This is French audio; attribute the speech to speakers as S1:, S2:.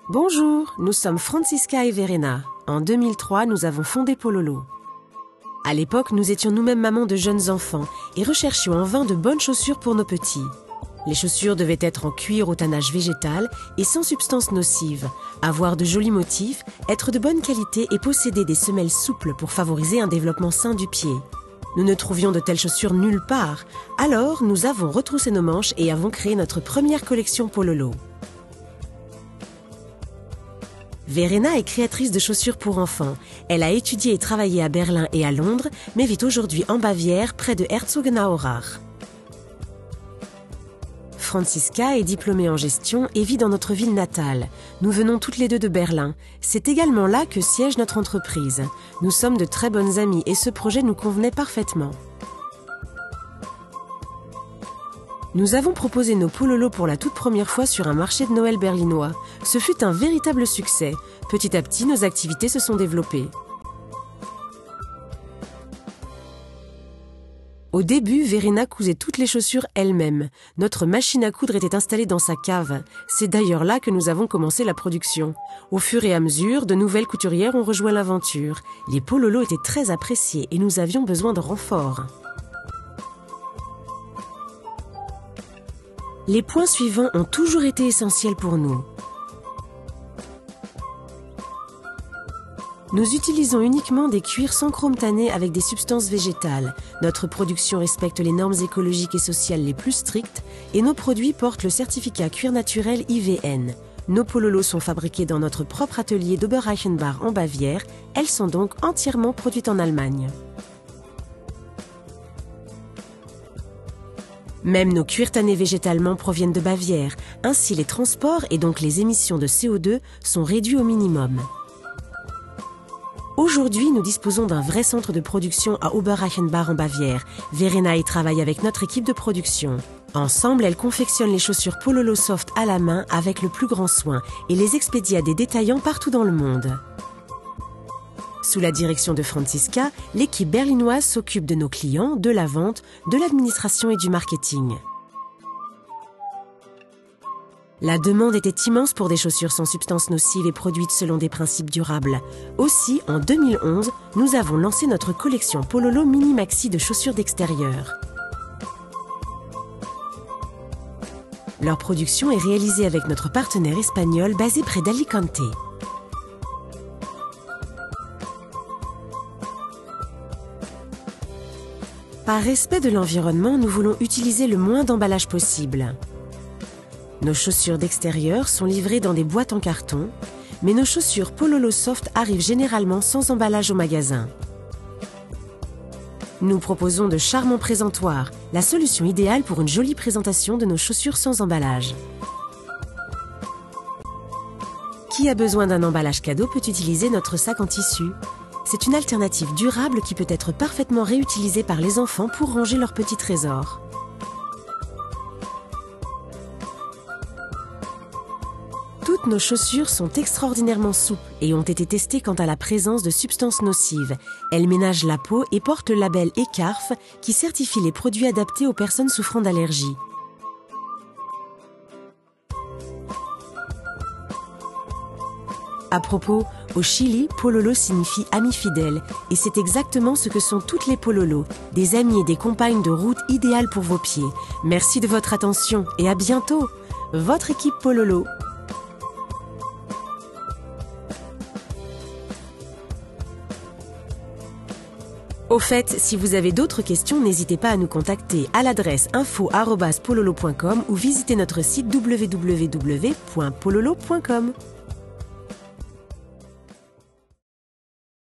S1: Bonjour, nous sommes Francisca et Verena. En 2003, nous avons fondé Pololo. À l'époque, nous étions nous-mêmes mamans de jeunes enfants et recherchions en vain de bonnes chaussures pour nos petits. Les chaussures devaient être en cuir au tannage végétal et sans substances nocives, avoir de jolis motifs, être de bonne qualité et posséder des semelles souples pour favoriser un développement sain du pied. Nous ne trouvions de telles chaussures nulle part, alors nous avons retroussé nos manches et avons créé notre première collection Pololo. Verena est créatrice de chaussures pour enfants. Elle a étudié et travaillé à Berlin et à Londres, mais vit aujourd'hui en Bavière, près de Herzogenaurach. Francisca est diplômée en gestion et vit dans notre ville natale. Nous venons toutes les deux de Berlin. C'est également là que siège notre entreprise. Nous sommes de très bonnes amies et ce projet nous convenait parfaitement. Nous avons proposé nos Pololo pour la toute première fois sur un marché de Noël berlinois. Ce fut un véritable succès. Petit à petit, nos activités se sont développées. Au début, Verena cousait toutes les chaussures elle-même. Notre machine à coudre était installée dans sa cave. C'est d'ailleurs là que nous avons commencé la production. Au fur et à mesure, de nouvelles couturières ont rejoint l'aventure. Les Pololo étaient très appréciés et nous avions besoin de renforts. Les points suivants ont toujours été essentiels pour nous. Nous utilisons uniquement des cuirs sans chrome tanné avec des substances végétales. Notre production respecte les normes écologiques et sociales les plus strictes et nos produits portent le certificat cuir naturel IVN. Nos Pololo sont fabriqués dans notre propre atelier d'Oberreichenbach en Bavière. Elles sont donc entièrement produites en Allemagne. Même nos cuirs tannés végétalement proviennent de Bavière. Ainsi, les transports et donc les émissions de CO2 sont réduits au minimum. Aujourd'hui, nous disposons d'un vrai centre de production à Oberreichenbach en Bavière. Verena y travaille avec notre équipe de production. Ensemble, elles confectionnent les chaussures Pololo Soft à la main avec le plus grand soin et les expédient à des détaillants partout dans le monde. Sous la direction de Francisca, l'équipe berlinoise s'occupe de nos clients, de la vente, de l'administration et du marketing. La demande était immense pour des chaussures sans substances nocives et produites selon des principes durables. Aussi, en 2011, nous avons lancé notre collection Pololo Mini Maxi de chaussures d'extérieur. Leur production est réalisée avec notre partenaire espagnol basé près d'Alicante. Par respect de l'environnement, nous voulons utiliser le moins d'emballage possible. Nos chaussures d'extérieur sont livrées dans des boîtes en carton, mais nos chaussures Pololo Soft arrivent généralement sans emballage au magasin. Nous proposons de charmants présentoirs, la solution idéale pour une jolie présentation de nos chaussures sans emballage. Qui a besoin d'un emballage cadeau peut utiliser notre sac en tissu. C'est une alternative durable qui peut être parfaitement réutilisée par les enfants pour ranger leurs petits trésors. Toutes nos chaussures sont extraordinairement souples et ont été testées quant à la présence de substances nocives. Elles ménagent la peau et portent le label ECARF qui certifie les produits adaptés aux personnes souffrant d'allergies. À propos, au Chili, Pololo signifie ami fidèle et c'est exactement ce que sont toutes les Pololo, des amis et des compagnes de route idéales pour vos pieds. Merci de votre attention et à bientôt. Votre équipe Pololo. Au fait, si vous avez d'autres questions, n'hésitez pas à nous contacter à l'adresse info@pololo.com ou visitez notre site www.pololo.com.